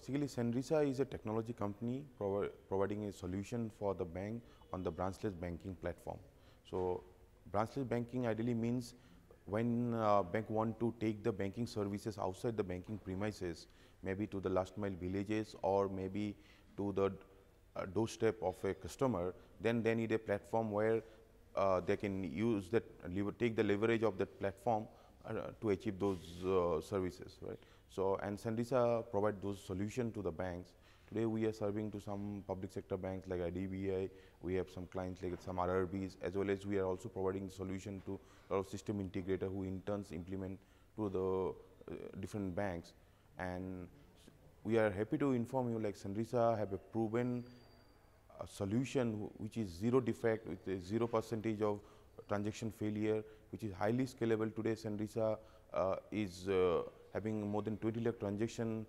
basically, Senrisa is a technology company providing a solution for the bank on the branchless banking platform. So, branchless banking ideally means when bank want to take the banking services outside the banking premises, maybe to the last mile villages or maybe to the doorstep of a customer, then they need a platform where they can use that, take the leverage of that platform to achieve those services, right? So, and Senrisa provide those solution to the banks. Today we are serving to some public sector banks like IDBI, we have some clients like some RRBs, as well as we are also providing solution to a lot of system integrator who in turns implement to the different banks. And we are happy to inform you like Senrisa have a proven solution which is zero defect with a 0% of transaction failure, which is highly scalable. Today Senrisa is having more than 20 lakh transaction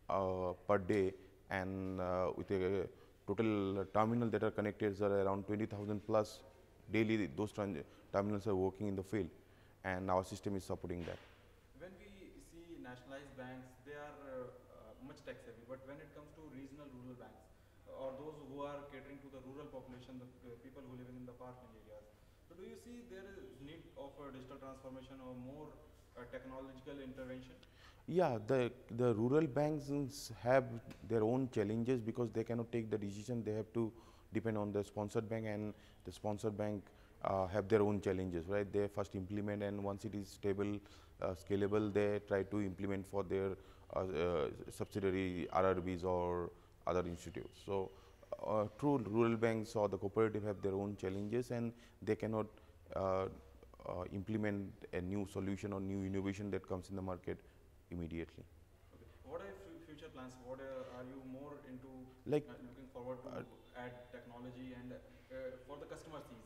per day, and with a total terminal that are connected are around 20,000 plus daily. Those terminals are working in the field, and our system is supporting that. When we see nationalized banks, they are much tech savvy, but when it comes to regional rural banks, or those who are catering to the rural population, the people who live in the farming areas, so do you see there is need of a digital transformation or more technological intervention? Yeah, the rural banks have their own challenges because they cannot take the decision. They have to depend on the sponsored bank, and the sponsored bank have their own challenges, right? They first implement, and once it is stable, scalable, they try to implement for their subsidiary RRBs or other institutes. So, true rural banks or the cooperative have their own challenges, and they cannot implement a new solution or new innovation that comes in the market immediately. Okay. What are your future plans? What are you more into, like looking forward to add technology and for the customer sees?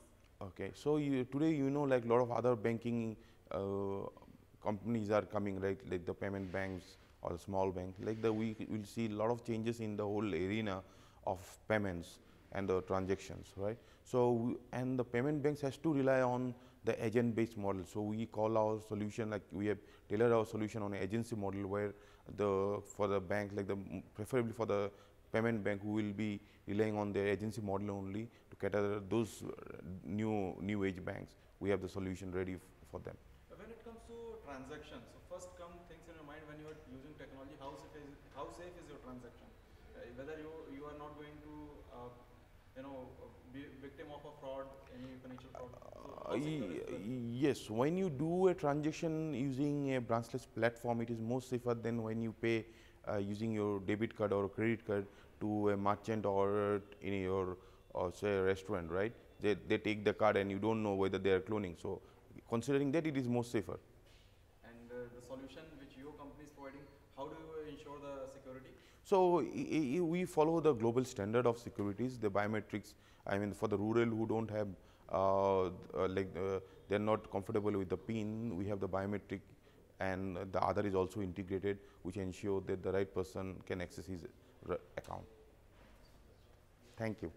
Okay, so today like a lot of other banking companies are coming, right? Like the payment banks or the small banks. Like we will see a lot of changes in the whole arena of payments and the transactions, right? So and the payment banks has to rely on the agent-based model. So we call our solution, like we have tailored our solution on an agency model, where for the bank, like preferably for the payment bank, who will be relying on their agency model only to cater those new age banks. We have the solution ready for them. When it comes to transactions, so first come things in your mind when you are using technology. How safe is your transaction? Whether you are not going to be victim of a fraud, any financial fraud. So yes, when you do a transaction using a branchless platform, it is more safer than when you pay using your debit card or credit card to a merchant or in your say a restaurant, right? They take the card and you don't know whether they are cloning. So considering that, it is more safer. And the solution which your company is providing, how do you ensure the security? So we follow the global standard of securities, the biometrics. I mean, for the rural who don't have they're not comfortable with the PIN, we have the biometric, and the other is also integrated, which ensure that the right person can access his account. Thank you.